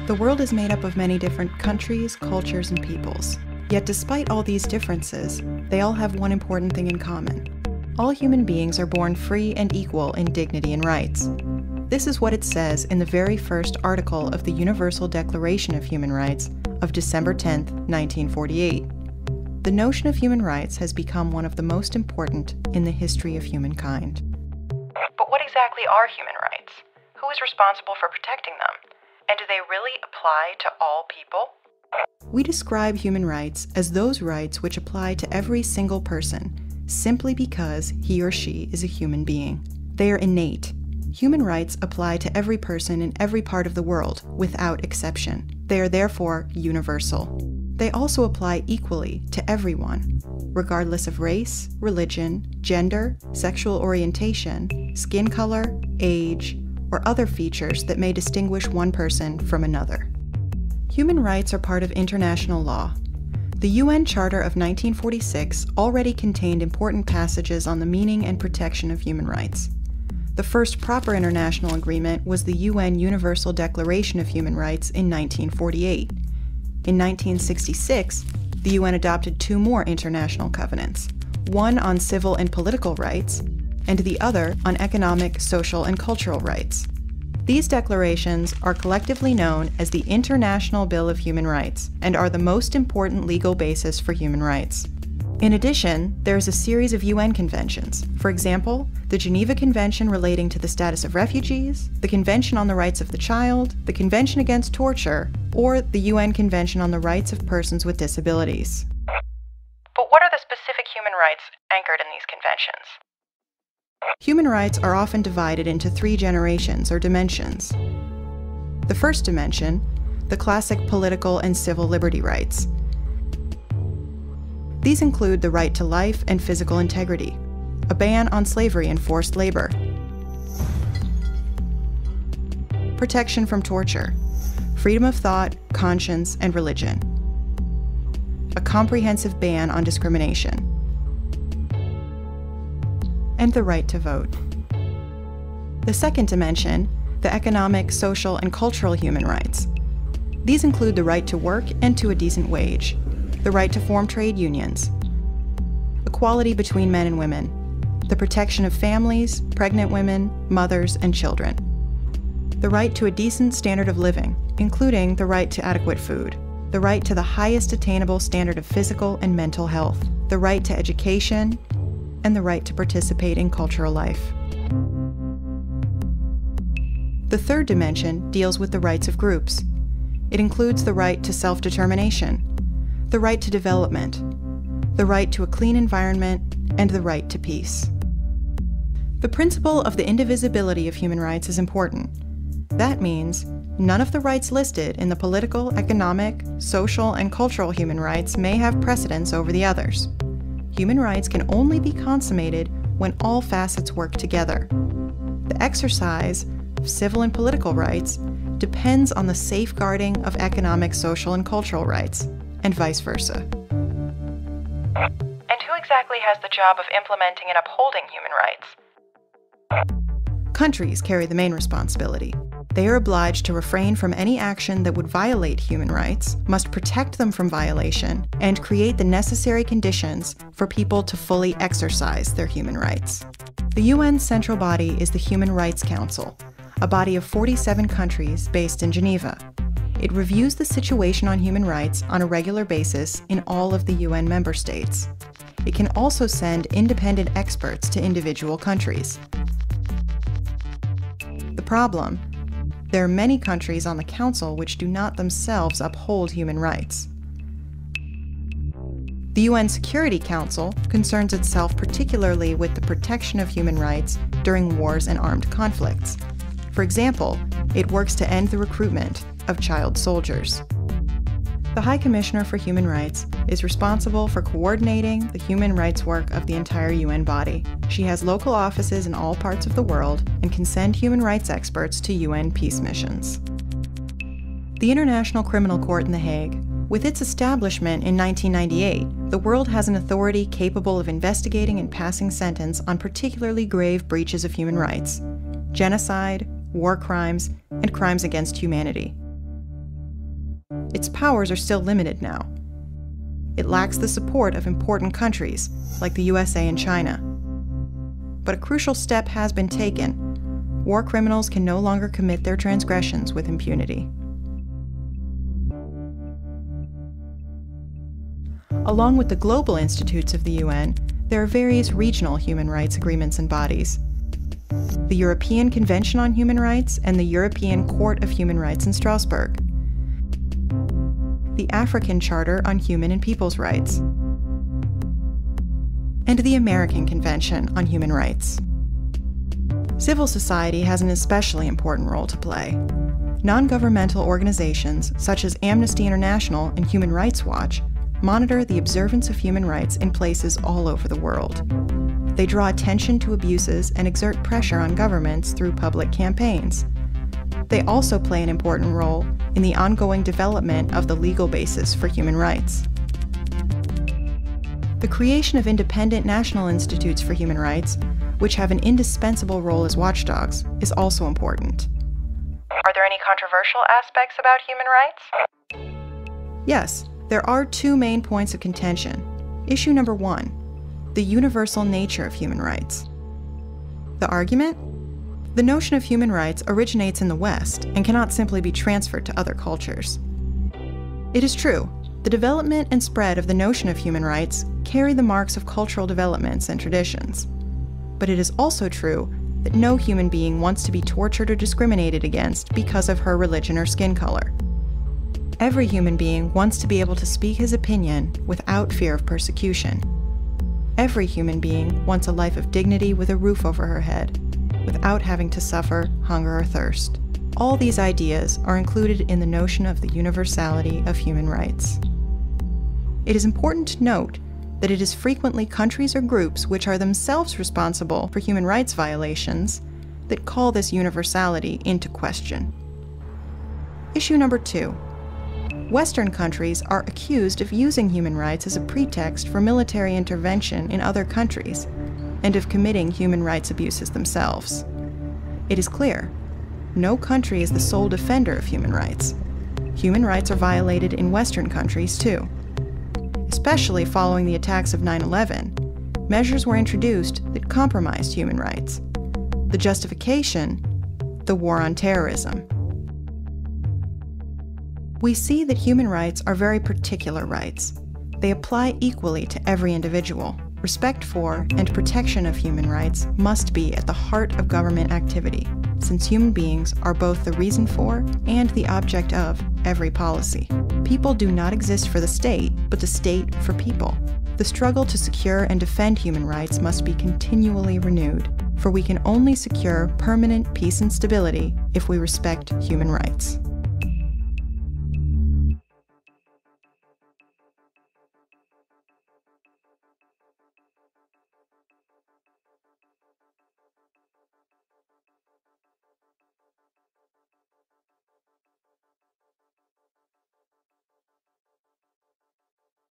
The world is made up of many different countries, cultures, and peoples. Yet despite all these differences, they all have one important thing in common. All human beings are born free and equal in dignity and rights. This is what it says in the very first article of the Universal Declaration of Human Rights of December 10, 1948. The notion of human rights has become one of the most important in the history of humankind. But what exactly are human rights? Who is responsible for protecting them? And do they really apply to all people? We describe human rights as those rights which apply to every single person, simply because he or she is a human being. They are innate. Human rights apply to every person in every part of the world, without exception. They are therefore universal. They also apply equally to everyone, regardless of race, religion, gender, sexual orientation, skin color, age, or other features that may distinguish one person from another. Human rights are part of international law. The UN Charter of 1946 already contained important passages on the meaning and protection of human rights. The first proper international agreement was the UN Universal Declaration of Human Rights in 1948. In 1966, the UN adopted two more international covenants, one on civil and political rights, and the other on economic, social, and cultural rights. These declarations are collectively known as the International Bill of Human Rights and are the most important legal basis for human rights. In addition, there is a series of UN conventions. For example, the Geneva Convention relating to the status of refugees, the Convention on the Rights of the Child, the Convention Against Torture, or the UN Convention on the Rights of Persons with Disabilities. But what are the specific human rights anchored in these conventions? Human rights are often divided into three generations or dimensions. The first dimension, the classic political and civil liberty rights. These include the right to life and physical integrity, a ban on slavery and forced labor, protection from torture, freedom of thought, conscience, and religion, a comprehensive ban on discrimination, and the right to vote. The second dimension, the economic, social, and cultural human rights. These include the right to work and to a decent wage, the right to form trade unions, equality between men and women, the protection of families, pregnant women, mothers, and children, the right to a decent standard of living, including the right to adequate food, the right to the highest attainable standard of physical and mental health, the right to education, and the right to participate in cultural life. The third dimension deals with the rights of groups. It includes the right to self-determination, the right to development, the right to a clean environment, and the right to peace. The principle of the indivisibility of human rights is important. That means none of the rights listed in the political, economic, social, and cultural human rights may have precedence over the others. Human rights can only be consummated when all facets work together. The exercise of civil and political rights depends on the safeguarding of economic, social, and cultural rights, and vice versa. And who exactly has the job of implementing and upholding human rights? Countries carry the main responsibility. They are obliged to refrain from any action that would violate human rights, must protect them from violation, and create the necessary conditions for people to fully exercise their human rights. The UN's central body is the Human Rights Council, a body of 47 countries based in Geneva. It reviews the situation on human rights on a regular basis in all of the UN member states. It can also send independent experts to individual countries. The problem: there are many countries on the Council which do not themselves uphold human rights. The UN Security Council concerns itself particularly with the protection of human rights during wars and armed conflicts. For example, it works to end the recruitment of child soldiers. The High Commissioner for Human Rights is responsible for coordinating the human rights work of the entire UN body. She has local offices in all parts of the world and can send human rights experts to UN peace missions. The International Criminal Court in The Hague. With its establishment in 1998, the world has an authority capable of investigating and passing sentence on particularly grave breaches of human rights: genocide, war crimes, and crimes against humanity. its powers are still limited now. It lacks the support of important countries, like the USA and China. But a crucial step has been taken. War criminals can no longer commit their transgressions with impunity. Along with the global institutes of the UN, there are various regional human rights agreements and bodies. The European Convention on Human Rights and the European Court of Human Rights in Strasbourg. The African Charter on Human and People's Rights. And the American Convention on Human Rights. Civil society has an especially important role to play. Non-governmental organizations such as Amnesty International and Human Rights Watch monitor the observance of human rights in places all over the world. They draw attention to abuses and exert pressure on governments through public campaigns. They also play an important role in the ongoing development of the legal basis for human rights. The creation of independent national institutes for human rights, which have an indispensable role as watchdogs, is also important. Are there any controversial aspects about human rights? Yes, there are two main points of contention. Issue number 1, the universal nature of human rights. The argument? The notion of human rights originates in the West and cannot simply be transferred to other cultures. It is true, the development and spread of the notion of human rights carry the marks of cultural developments and traditions. But it is also true that no human being wants to be tortured or discriminated against because of her religion or skin color. Every human being wants to be able to speak his opinion without fear of persecution. Every human being wants a life of dignity with a roof over her head, without having to suffer hunger or thirst. All these ideas are included in the notion of the universality of human rights. It is important to note that it is frequently countries or groups which are themselves responsible for human rights violations that call this universality into question. Issue number 2. Western countries are accused of using human rights as a pretext for military intervention in other countries and of committing human rights abuses themselves. It is clear, no country is the sole defender of human rights. Human rights are violated in Western countries too. Especially following the attacks of 9/11, measures were introduced that compromised human rights. The justification? The war on terrorism. We see that human rights are very particular rights. They apply equally to every individual. Respect for and protection of human rights must be at the heart of government activity, since human beings are both the reason for and the object of every policy. People do not exist for the state, but the state for people. The struggle to secure and defend human rights must be continually renewed, for we can only secure permanent peace and stability if we respect human rights.